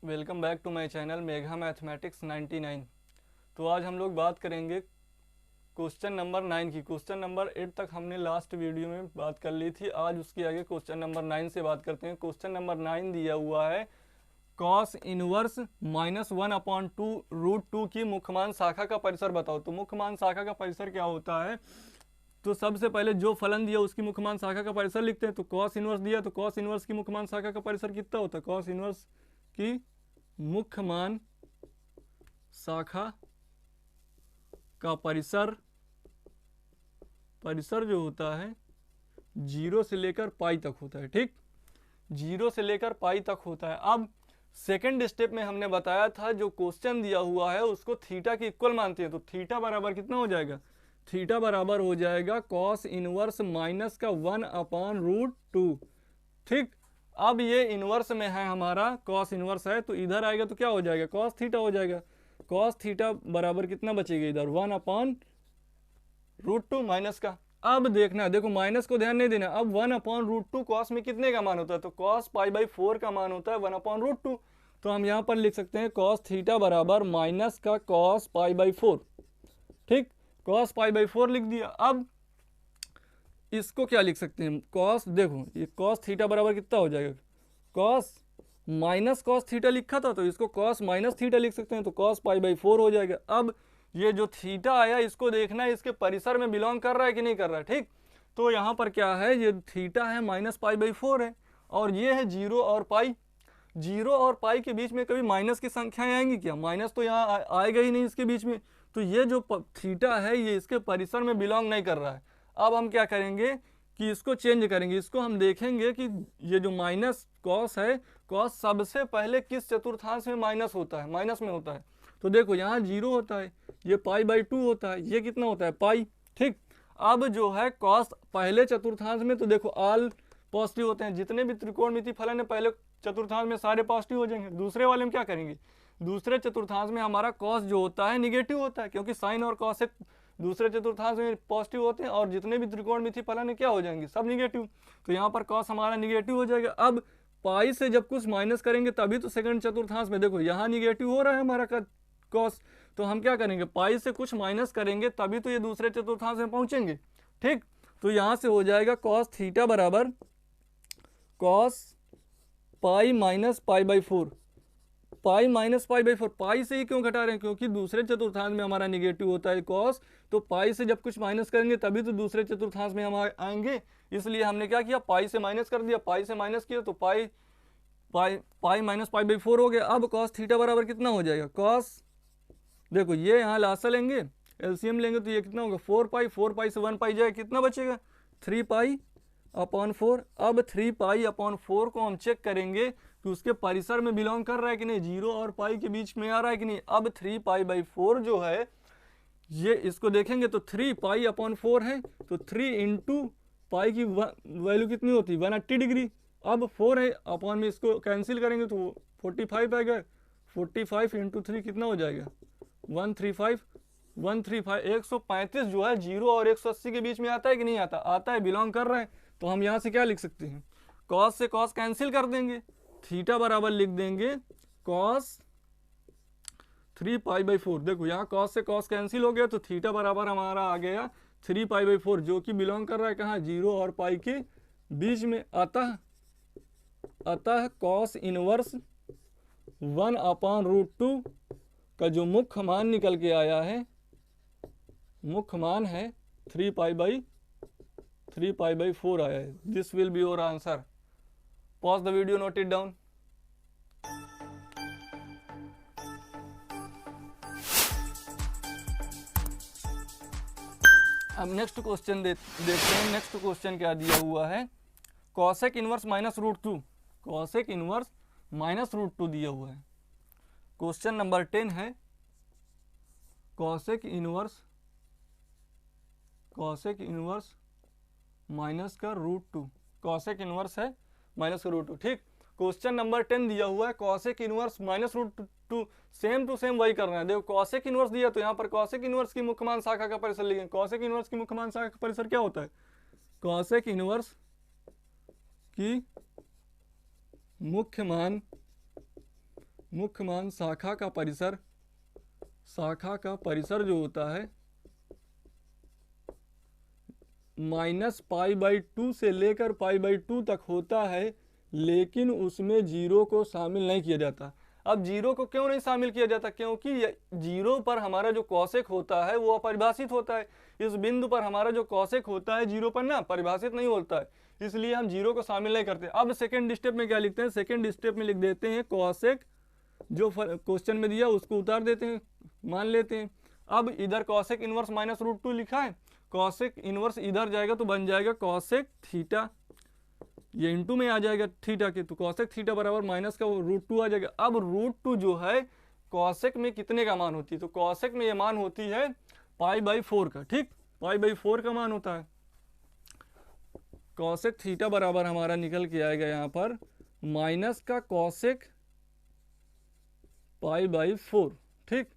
Welcome back to my channel Megha mathematics 99। तो आज हम लोग बात करेंगे क्वेश्चन नंबर 9 की। क्वेश्चन नंबर 8 तक हमने लास्ट वीडियो में बात कर ली थी। आज उसके आगे क्वेश्चन नंबर 9 से बात करते हैं। क्वेश्चन नंबर 9 दिया हुआ है कॉस इनवर्स -1/2 √2 की मुख्यमान शाखा का परिसर बताओ। तो मुख्यमान शाखा का परिसर क्या होता है? तो सबसे पहले जो फलन दिया उसकी मुख्यमान शाखा का परिसर लिखते हैं। तो कॉस इनवर्स दिया तो कॉस इनवर्स की मुख्यमान शाखा का परिसर कितना होता है? कॉस इनवर्स की मुख्यमान शाखा का परिसर जो होता है 0 से लेकर पाई तक होता है। ठीक, 0 से लेकर पाई तक होता है। अब सेकंड स्टेप में हमने बताया था जो क्वेश्चन दिया हुआ है उसको थीटा की इक्वल मानते हैं। तो थीटा बराबर कितना हो जाएगा? थीटा बराबर हो जाएगा कॉस इनवर्स माइनस का 1/√2। ठीक, अब ये इनवर्स में है हमारा, कॉस इनवर्स है तो इधर आएगा तो क्या हो जाएगा? कॉस थीटा हो जाएगा। कॉस थीटा बराबर कितना बचेगा? इधर 1/√2 माइनस का। अब देखना, देखो माइनस को ध्यान नहीं देना। अब 1/√2 कॉस में कितने का मान होता है? तो कॉस π/4 का मान होता है 1/√2। तो हम यहाँ पर लिख सकते हैं कॉस थीटा बराबर माइनस का कॉस π/4। ठीक, कॉस π/4 लिख दिया। अब इसको क्या लिख सकते हैं? कॉस, देखो ये कॉस थीटा बराबर कितना हो जाएगा? कॉस माइनस कॉस थीटा लिखा था तो इसको कॉस माइनस थीटा लिख सकते हैं। तो कॉस π/4 हो जाएगा। अब ये जो थीटा आया इसको देखना है इसके परिसर में बिलोंग कर रहा है कि नहीं कर रहा है। ठीक, तो यहाँ पर क्या है, ये थीटा है -π/4 है और ये है 0 और पाई। 0 और पाई के बीच में कभी माइनस की संख्याएं आएंगी क्या? माइनस तो यहाँ आएगा ही नहीं इसके बीच में। तो ये जो थीटा है ये इसके परिसर में बिलोंग नहीं कर रहा है। अब हम क्या करेंगे कि इसको चेंज करेंगे। इसको हम देखेंगे कि ये जो माइनस कॉस है, कॉस सबसे पहले किस चतुर्थांश में माइनस होता है? माइनस में होता है। तो देखो यहाँ 0 होता है, ये π/2 होता है, ये कितना होता है? पाई। ठीक, अब जो है कॉस पहले चतुर्थांश में तो देखो ऑल पॉजिटिव होते हैं। जितने भी त्रिकोणमिति फलन है पहले चतुर्थांश में सारे पॉजिटिव हो जाएंगे। दूसरे वाले में क्या करेंगे? दूसरे चतुर्थांश में हमारा कॉस जो होता है निगेटिव होता है, क्योंकि साइन और कॉसेक दूसरे चतुर्थांश में पॉजिटिव होते हैं और जितने भी त्रिकोणमिति फलन है क्या हो जाएंगे? सब निगेटिव। तो यहाँ पर कॉस हमारा निगेटिव हो जाएगा। अब पाई से जब कुछ माइनस करेंगे तभी तो सेकंड चतुर्थांश में देखो यहाँ निगेटिव हो रहा है हमारा कॉस। तो हम क्या करेंगे? पाई से कुछ माइनस करेंगे तभी तो ये दूसरे चतुर्थांश में पहुंचेंगे। ठीक, तो यहाँ से हो जाएगा कॉस थीटा बराबर cos pi minus π/4। Pi minus π/4, pi से ही क्यों घटा रहे हैं? क्योंकि दूसरे चतुर्थांश में हमारा निगेटिव होता है कॉस। तो पाई से जब कुछ माइनस करेंगे तभी तो दूसरे चतुर्थांश में हम आएंगे। इसलिए हमने क्या किया? पाई से माइनस कर दिया। पाई से माइनस किया तो पाई माइनस π/4 हो गया। अब कॉस थीटा बराबर कितना हो जाएगा? कॉस, देखो ये यहाँ लासा लेंगे, एलसीएम लेंगे तो ये कितना होगा? 4 पाई से 1 पाई जाए कितना बचेगा? 3π/4। अब 3π/4 को हम चेक करेंगे कि उसके परिसर में बिलोंग कर रहा है कि नहीं, 0 और पाई के बीच में आ रहा है कि नहीं। अब 3π/4 जो है ये इसको देखेंगे तो 3π/4 है तो 3 इंटू पाई की वैल्यू कितनी होती है? 180 डिग्री। अब 4 है अपॉन में इसको कैंसिल करेंगे तो 45 आएगा। 45 इंटू 3 कितना हो जाएगा? 135। 135 जो है 0 और 180 के बीच में आता है कि नहीं आता? आता है, बिलोंग कर रहा है। तो हम यहाँ से क्या लिख सकते हैं? कॉस से कॉस कैंसिल कर देंगे, थीटा बराबर लिख देंगे कॉस 3π/4। देखो यहाँ कॉस से कॉस कैंसिल हो गया तो थीटा बराबर हमारा आ गया 3π/4 जो कि बिलोंग कर रहा है कहाँ? 0 और पाई के बीच में। अतः कॉस इनवर्स 1/√2 का जो मुख्य मान निकल के आया है, मुख्य मान है 3π/4 आया है। This will be your answer. Pause the video, note it down. अब नेक्स्ट क्वेश्चन देखते हैं। नेक्स्ट क्वेश्चन क्या दिया हुआ है? Cosec inverse -√2। कॉसेक इनवर्स -√2 दिया हुआ है। क्वेश्चन नंबर 10 है कॉसेक इनवर्स माइनस का √2। कॉसेक इनवर्स है माइनस का √2। ठीक, क्वेश्चन नंबर 10 दिया हुआ है cosec inverse -√2। Same to same वही करना है। देखो कॉसेक इनवर्स दिया तो यहाँ पर कॉसेक इनवर्स की मुख्यमान शाखा का परिसर लिखेंगे। कॉसेक इनवर्स की मुख्यमान शाखा का परिसर क्या होता है? कॉसेक इनवर्स की मुख्यमान मुख्य मान शाखा का परिसर, शाखा का परिसर जो होता है -π/2 से लेकर π/2 तक होता है, लेकिन उसमें जीरो को शामिल नहीं किया जाता। अब जीरो को क्यों नहीं शामिल किया जाता? क्योंकि जीरो पर हमारा जो कौशिक होता है वो अपरिभाषित होता है। इस बिंदु पर हमारा जो कौशिक होता है जीरो पर ना परिभाषित नहीं होता है, इसलिए हम जीरो को शामिल नहीं करते। अब सेकेंड स्टेप में क्या लिखते हैं? सेकेंड स्टेप में लिख देते हैं कौशिक जो क्वेश्चन में दिया उसको उतार देते हैं, मान लेते हैं। अब इधर कौशिक इनवर्स -√2 लिखा है, कौशिक इनवर्स इधर जाएगा तो बन जाएगा कौशिक थीटा, ये इंटू में आ जाएगा थीटा के, तो कौशिक थीटा बराबर माइनस का √2 आ जाएगा। अब √2 जो है कौशिक में कितने का मान होती है? तो कौशिक में ये मान होती है π/4 का, ठीक, π/4 का मान होता है। कौशिक थीटा बराबर हमारा निकल के आएगा यहाँ पर माइनस का कौशिक π/4, ठीक।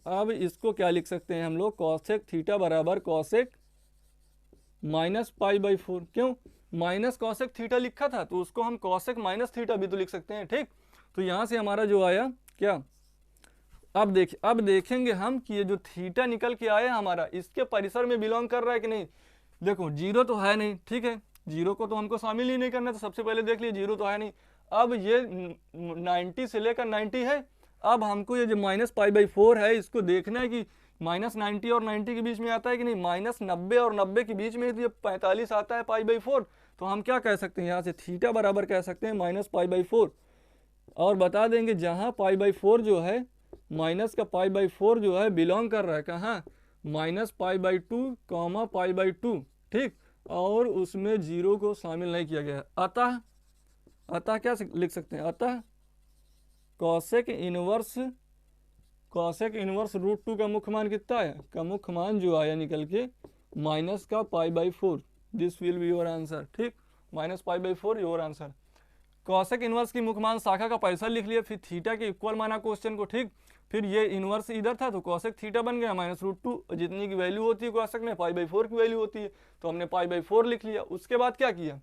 अब इसको क्या लिख सकते हैं हम लोग? कौशिक थीटा बराबर कौशिक -π/4। क्यों? माइनस कौशिक थीटा लिखा था तो उसको हम कौशिक माइनस थीटा भी तो लिख सकते हैं, ठीक। तो यहाँ से हमारा जो आया क्या, अब देखेंगे हम कि ये जो थीटा निकल के आया हमारा इसके परिसर में बिलोंग कर रहा है कि नहीं। देखो जीरो तो है नहीं, ठीक है, जीरो को तो हमको शामिल ही नहीं करना, तो सबसे पहले देख लीजिए जीरो तो है नहीं। अब ये 90 से लेकर 90 है, अब हमको ये जो -π/4 है इसको देखना है कि -90 और 90 के बीच में आता है कि नहीं। -90 और 90 के बीच में ये 45 आता है π/4, तो हम क्या कह सकते हैं यहाँ से? थीटा बराबर कह सकते हैं -π/4। और बता देंगे जहाँ π/4 जो है, माइनस का π/4 जो है बिलोंग कर रहा है कहाँ? -π/2, π/2, ठीक, और उसमें जीरो को शामिल नहीं किया गया है। अतः क्या लिख सकते हैं? अतः कौशिक इनवर्स √2 का मुख्य मान कितना है? का मुख्य मान जो आया निकल के माइनस का π/4, this will be your answer, ठीक, -π/4 योर आंसर। कौशिक इनवर्स की मुख्य मान शाखा का परिसर लिख लिया, फिर थीटा के इक्वल माना क्वेश्चन को, ठीक। फिर ये इनवर्स इधर था तो कौशिक थीटा बन गया -√2, जितनी की वैल्यू होती है कौशिक में π/4 की वैल्यू होती है, तो हमने π/4 लिख लिया। उसके बाद क्या किया?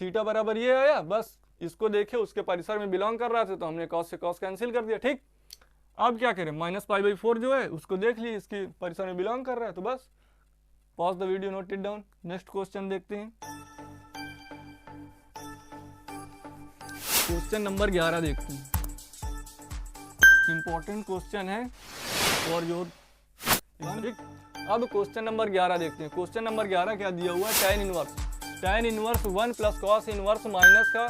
थीटा बराबर ये आया, बस इसको देखे उसके परिसर में बिलोंग कर रहा था तो हमने कॉस से कॉस कैंसिल कर दिया, ठीक। अब क्या करें? -π/4 जो है उसको देख लिए इसके परिसर में बिलोंग कर रहा है, तो बस pause the video, note it down. Next question देखते हैं। क्वेश्चन नंबर 11 देखते हैं, इंपॉर्टेंट क्वेश्चन है फॉर योर, ठीक। अब क्वेश्चन नंबर 11 देखते हैं। क्वेश्चन नंबर 11 क्या दिया हुआ है? tan inverse 1 + cos inverse minus का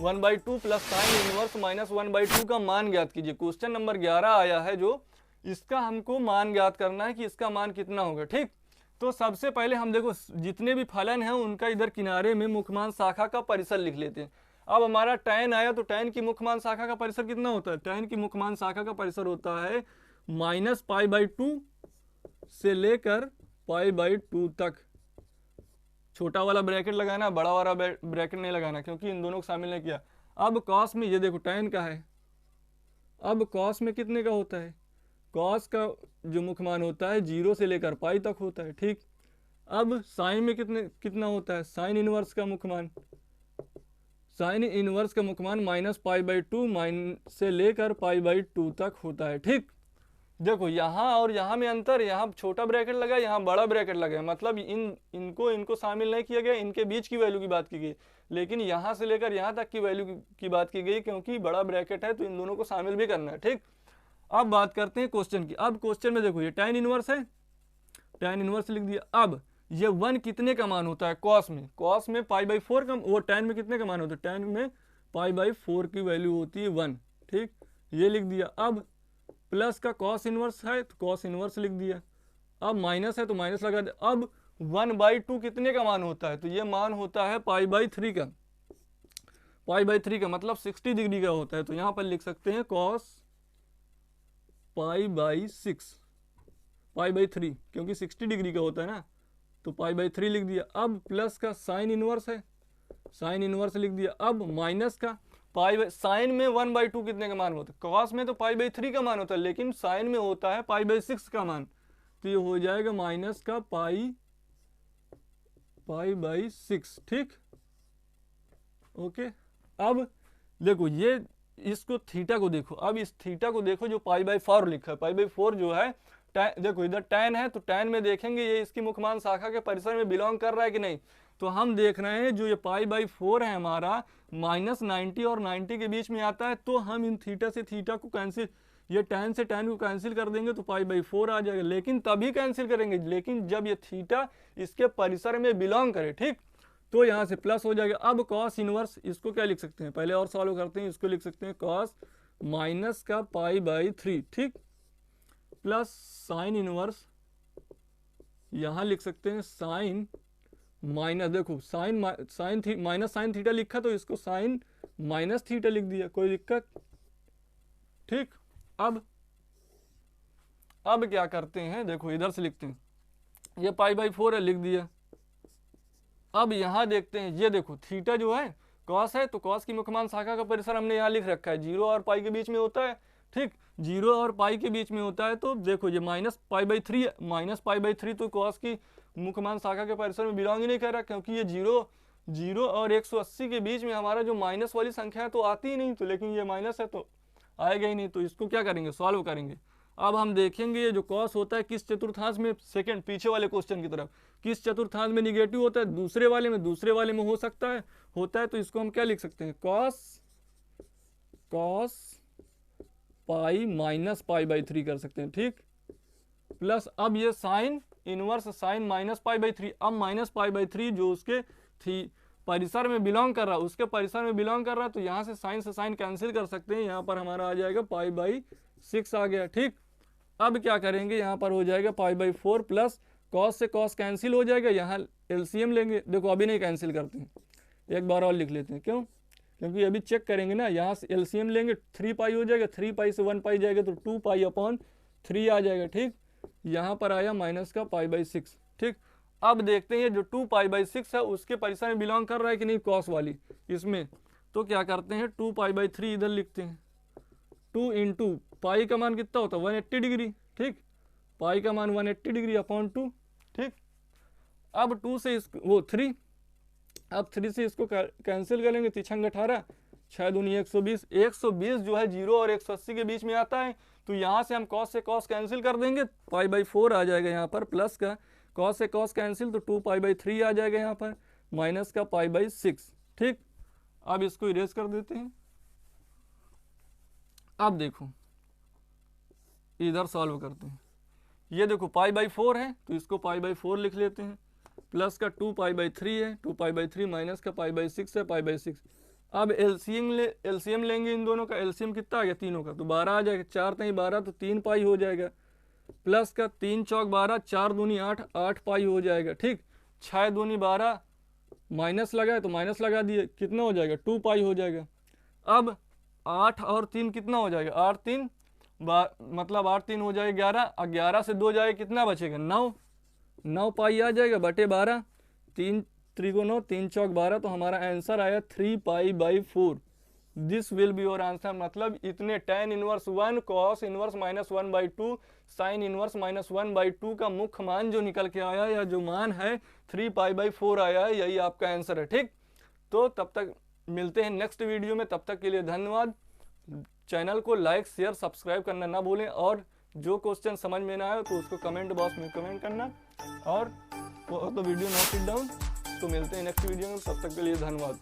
1/2 प्लस sin इनवर्स -1/2 का मान ज्ञात कीजिए। क्वेश्चन नंबर 11 आया है जो, इसका हमको मान ज्ञात करना है कि इसका मान कितना होगा, ठीक। तो सबसे पहले हम देखो जितने भी फलन हैं उनका इधर किनारे में मुख्य मान शाखा का परिसर लिख लेते हैं। अब हमारा tan आया तो tan की मुख्य मान शाखा का परिसर कितना होता है? tan की मुख्य मान शाखा का परिसर होता है -π/2 से लेकर π/2 तक। छोटा वाला ब्रैकेट लगाना, बड़ा वाला ब्रैकेट नहीं लगाना, क्योंकि इन दोनों को शामिल नहीं किया। अब कॉस में ये देखो tan का है, अब कॉस में कितने का होता है? कॉस का जो मुख्य मान होता है 0 से लेकर पाई तक होता है, ठीक। अब साइन में कितना होता है? साइन इनवर्स का मुख्य मान, साइन इनवर्स का मुख्य मान -π/2 से लेकर π/2 तक होता है, ठीक। देखो यहाँ और यहाँ में अंतर, यहाँ छोटा ब्रैकेट लगा, यहाँ बड़ा ब्रैकेट लगा, मतलब इनको शामिल नहीं किया गया, इनके बीच की वैल्यू की बात की गई। लेकिन यहाँ से लेकर यहाँ तक की वैल्यू की बात की गई, क्योंकि बड़ा ब्रैकेट है तो इन दोनों को शामिल भी करना है, ठीक। अब बात करते हैं क्वेश्चन की। अब क्वेश्चन में देखो ये tan इनवर्स है, tan इनवर्स लिख दिया। अब ये 1 कितने का मान होता है? कॉस में π/4 का, वो tan में कितने का मान होता है? tan में π/4 की वैल्यू होती है 1, ठीक, ये लिख दिया। अब प्लस का कॉस इनवर्स है तो कॉस इनवर्स लिख दिया। अब माइनस है तो माइनस लगा दिया। अब 1/2 कितने का मान होता है? तो ये मान होता है π/3 का, π/3 का मतलब 60 डिग्री का होता है, तो यहाँ पर लिख सकते हैं cos π/6, π/3, क्योंकि 60 डिग्री का होता है ना, तो π/3 लिख दिया। अब प्लस का साइन इनवर्स है, साइन इनवर्स लिख दिया। अब माइनस का साइन में 1/2 कितने का मान होता है? कॉस में तो π/3 का मान होता है, लेकिन साइन में होता है π/6 का मान, तो ये हो जाएगा माइनस का π/6, ठीक, ओके। अब देखो ये इसको थीटा को देखो, अब इस थीटा को देखो जो पाई बाई 4 लिखा है, पाई बाई 4 जो है देखो इधर tan है, तो tan में देखेंगे ये इसकी मुख्यमान शाखा के परिसर में बिलोंग कर रहा है कि नहीं। तो हम देख रहे हैं जो ये पाई बाई 4 है हमारा -90 और 90 के बीच में आता है, तो हम इन थीटा से थीटा को कैंसिल, ये tan से tan को कैंसिल कर देंगे तो पाई बाई 4 आ जाएगा, लेकिन तभी कैंसिल करेंगे लेकिन जब ये थीटा इसके परिसर में बिलोंग करे, ठीक। तो यहाँ से प्लस हो जाएगा। अब कॉस इनवर्स इसको क्या लिख सकते हैं, पहले और सॉल्व करते हैं, इसको लिख सकते हैं कॉस माइनस का पाई बाई 3, ठीक, प्लस साइन इनवर्स यहाँ लिख सकते हैं साइन माइनस, देखो साइन माइनस साइन थीटा लिखा तो इसको साइन माइनस थीटा लिख दिया, कोई दिक्कत, ठीक। अब क्या करते हैं, देखो इधर से लिखते हैं, ये पाई बाई 4 है लिख दिया। अब यहाँ देखते हैं, ये देखो थीटा जो है कॉस है, तो कॉस की मुख्यमान शाखा का परिसर हमने यहाँ लिख रखा है, 0 और पाई के बीच में होता है, ठीक, 0 और पाई के बीच में होता है। तो देखो ये माइनस पाई बाई 3 है, माइनस पाई बाई 3 तो कॉस की मुख्यमान शाखा के परिसर में बिलोंग ही नहीं कर रहा, क्योंकि ये 0 और 180 के बीच में हमारा जो माइनस वाली संख्या है तो आती ही नहीं, तो लेकिन ये माइनस है तो आएगा ही नहीं, तो इसको क्या करेंगे, सॉल्व करेंगे। अब हम देखेंगे ये जो कॉस होता है किस चतुर्थांश में, सेकंड पीछे वाले क्वेश्चन की तरफ, किस चतुर्थांश में निगेटिव होता है, दूसरे वाले में हो सकता है, होता है, तो इसको हम क्या लिख सकते हैं, cos pi minus pi by 3 कर सकते हैं, ठीक, प्लस अब ये sine inverse sine minus pi by 3, अब माइनस पाई बाई 3 जो उसके परिसर में बिलोंग कर रहा है, उसके परिसर में बिलोंग कर रहा है, तो यहाँ से साइन कैंसिल कर सकते हैं, यहाँ पर हमारा आ जाएगा पाई बाई 6 आ गया, ठीक। अब क्या करेंगे, यहाँ पर हो जाएगा पाई बाई 4 प्लस कॉस से कॉस कैंसिल हो जाएगा, यहाँ एलसीएम लेंगे, देखो अभी नहीं कैंसिल करते हैं, एक बार और लिख लेते हैं, क्यों, क्योंकि अभी चेक करेंगे ना, यहाँ से एलसीएम लेंगे 3 पाई हो जाएगा, 3 पाई से 1 पाई जाएगा तो 2 पाई अपॉन 3 आ जाएगा, ठीक। यहाँ पर आया माइनस का पाई बाई 6, ठीक। अब देखते हैं जो 2 पाई बाई 6 है उसके परिसर में बिलोंग कर रहा है कि नहीं कॉस वाली इसमें, तो क्या करते हैं 2 पाई बाई 3 इधर लिखते हैं, 2 इंटू पाई का मान कितना होता है 180 डिग्री, ठीक, पाई का मान 180 डिग्री अपॉन 2, ठीक। अब 2 से वो 3, अब 3 से इसको कैंसिल करेंगे, 3 18 6 दूनी 120, 120 जो है 0 और 180 के बीच में आता है, तो यहाँ से हम कॉस से कॉस कैंसिल कर देंगे, पाई बाई 4 आ जाएगा यहाँ पर, प्लस का कॉस से कॉस कैंसिल तो 2 पाई बाई 3 आ जाएगा यहाँ पर, माइनस का पाई बाई 6, ठीक। अब इसको इरेज कर देते हैं। अब देखो इधर सॉल्व करते हैं, ये देखो पाई बाई 4 है तो इसको पाई बाई 4 लिख लेते हैं, प्लस का 2 पाई बाई 3 है, 2 पाई बाई 3 माइनस का पाई बाई 6 है, पाई बाई 6। अब एलसीएम लेंगे, इन दोनों का एलसीएम कितना आ गया, तीनों का, तो 12 आ जाएगा, 4 नहीं 12 तो 3 पाई हो जाएगा, प्लस का 3 चौक 12, 4 दूनी 8, 8 पाई हो जाएगा, ठीक। 6 दूनी 12 माइनस लगा है तो माइनस लगा दिए, कितना हो जाएगा 2 पाई हो जाएगा। अब 8 और 3 कितना हो जाएगा, 8 3 मतलब 8 3 हो जाएगा 11, और 11 से 2 जाएगा कितना बचेगा 9, 9 पाई आ जाएगा बटे 12, 3 3 9, 3 चौक 12, तो हमारा आंसर आया 3 pi by 4। This will be your answer, मतलब इतने tan inverse 1 cos inverse -1/2 sin inverse -1/2 का मुख्य मान जो निकल के आया या जो मान है 3 पाई बाई 4 आया है, यही आपका आंसर है, ठीक। तो तब तक मिलते हैं नेक्स्ट वीडियो में, तब तक के लिए धन्यवाद। चैनल को लाइक शेयर सब्सक्राइब करना ना भूलें, और जो क्वेश्चन समझ में ना आए तो उसको कमेंट बॉक्स में कमेंट करना, और तो वीडियो नोट इट डाउन। तो मिलते हैं नेक्स्ट वीडियो में, तब तक के लिए धन्यवाद।